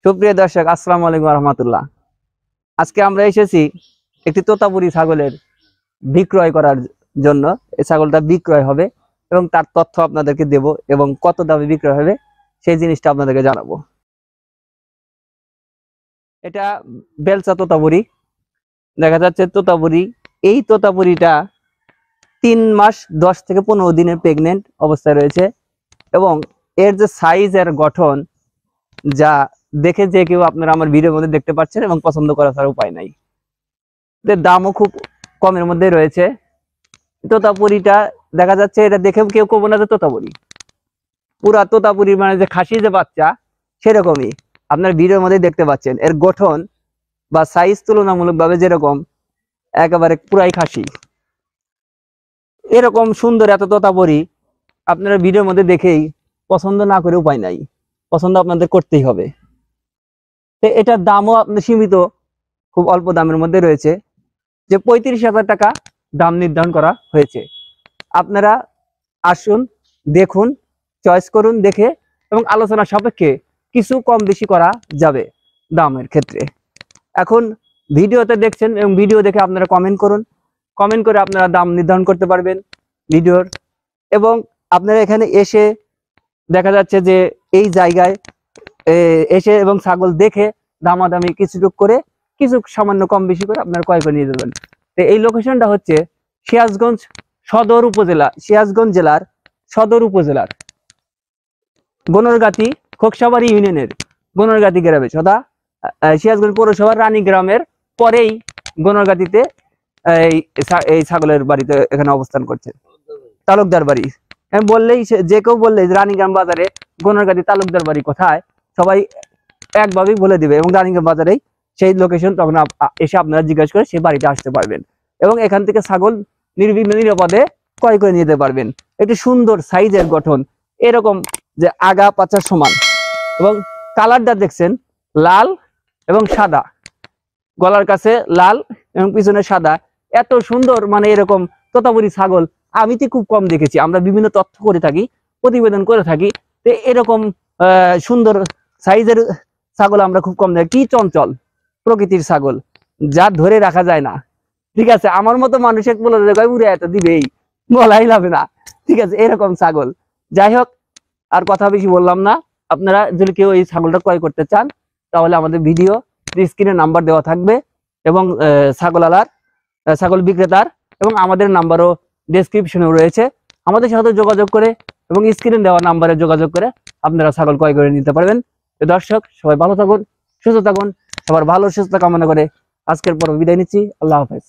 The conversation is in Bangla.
সুপ্রিয় দর্শক, আসসালামু আলাইকুম রহমতুল্লাহ। আজকে আমরা এসেছি একটি তোতাপুরি ছাগলের বিক্রয় করার জন্য। এই ছাগলটা বিক্রয় হবে এবং তার তথ্য আপনাদেরকে দেব এবং কত দামে বিক্রয় হবে সেই জিনিসটা আপনাদেরকে জানাবো। এটা বেলচা তোতাপুরি, দেখা যাচ্ছে তোতাপুরি। এই তোতাপুরিটা 3 মাস 10 থেকে 15 দিনের প্রেগনেন্ট অবস্থায় রয়েছে এবং এর যে সাইজ এর গঠন যা দেখে যে কেউ আপনারা আমার ভিডিওর মধ্যে দেখতে পাচ্ছেন এবং পছন্দ করা ছাড়া উপায় নাই। এর দামও খুব কমের মধ্যে রয়েছে। তোতাপুরিটা দেখা যাচ্ছে, এটা দেখে কেউ কব না যে তোতাপুরি, পুরা তোতাপুরি মানে যে খাসি যে বাচ্চা সেরকমই আপনার ভিডিওর মধ্যে দেখতে পাচ্ছেন। এর গঠন বা সাইজ তুলনামূলকভাবে যেরকম একেবারে পুরাই খাসি। এরকম সুন্দর এত তোতাপুরি আপনারা ভিডিওর মধ্যে দেখেই পছন্দ না করে উপায় নাই, পছন্দ আপনাদের করতেই হবে। এটার দামও আপনার সীমিত, খুব অল্প দামের মধ্যে রয়েছে, যে 35,000 টাকা দাম নির্ধারণ করা হয়েছে। আপনারা আসুন, দেখুন, চয়েস করুন, দেখে এবং আলোচনা সাপেক্ষে কিছু কম বেশি করা যাবে দামের ক্ষেত্রে। এখন ভিডিওতে দেখছেন এবং ভিডিও দেখে আপনারা কমেন্ট করুন, কমেন্ট করে আপনারা দাম নির্ধারণ করতে পারবেন ভিডিওর। এবং আপনারা এখানে এসে দেখা যাচ্ছে যে এই জায়গায় এসে এবং ছাগল দেখে দামাদামি কিছুটুক করে কিছু সামান্য কম বেশি করে আপনারা ক্রয় করে নিয়ে যাবেন। তো এই লোকেশনটা হচ্ছে সিরাজগঞ্জ সদর উপজেলা, সিরাজগঞ্জ জেলার সদর উপজেলার গনরগাতি খোকসাবাড়ি ইউনিয়নের গনরগাতি গ্রামে, সদা সিরাজগঞ্জ পৌরসভার রানী গ্রামের পরেই গনরগাতিতে এই ছাগলের বাড়িতে এখানে অবস্থান করছে। তালুকদার বাড়ি বললেই, যে কেউ বললে রানীগ্রাম বাজারে গনরগাতি তালুকদার বাড়ি কোথায়, সবাই একভাবেই বলে দিবে এবং রানীগ্রাম বাজারেই সেই লোকেশন। তখন এসে আপনারা জিজ্ঞাসা করে সেই বাড়িতে আসতে পারবেন এবং এখান থেকে ছাগল নির্বিঘ্নে নিরাপদে ক্রয় করে নিতে পারবেন। একটি সুন্দর সাইজের গঠন, এরকম যে আগা পাচার সমান এবং কালারটা দেখছেন লাল এবং সাদা, গলার কাছে লাল এবং পিছনে সাদা। এত সুন্দর, মানে এরকম তোতাপুরি ছাগল আমি তো খুব কম দেখেছি। আমরা বিভিন্ন তথ্য করে থাকি, প্রতিবেদন করে থাকি, তো এরকম সুন্দর সাইজের ছাগল আমরা খুব কম দেখি। কি চঞ্চল প্রকৃতির ছাগল, যা ধরে রাখা যায় না। ঠিক আছে, আমার মতো মানুষ এক বলে উড়ে এত দিবেই, বলাই যাবে না। ঠিক আছে, এরকম ছাগল। যাই হোক, আর কথা বেশি বললাম না। আপনারা যদি কেউ এই ছাগলটা ক্রয় করতে চান তাহলে আমাদের ভিডিও স্ক্রিনে নাম্বার দেওয়া থাকবে এবং ছাগল বিক্রেতার এবং আমাদের নাম্বারও ডেসক্রিপশনেও রয়েছে। আমাদের সাথে যোগাযোগ করে এবং স্ক্রিনে দেওয়া নাম্বারে যোগাযোগ করে আপনারা ছাগল ক্রয় করে নিতে পারবেন। দর্শক, সবাই ভালো থাকুন, সুস্থ থাকুন। সবার ভালো সুস্থ কামনা করে আজকের পর্ব বিদায় নিচ্ছি। আল্লাহ হাফেজ।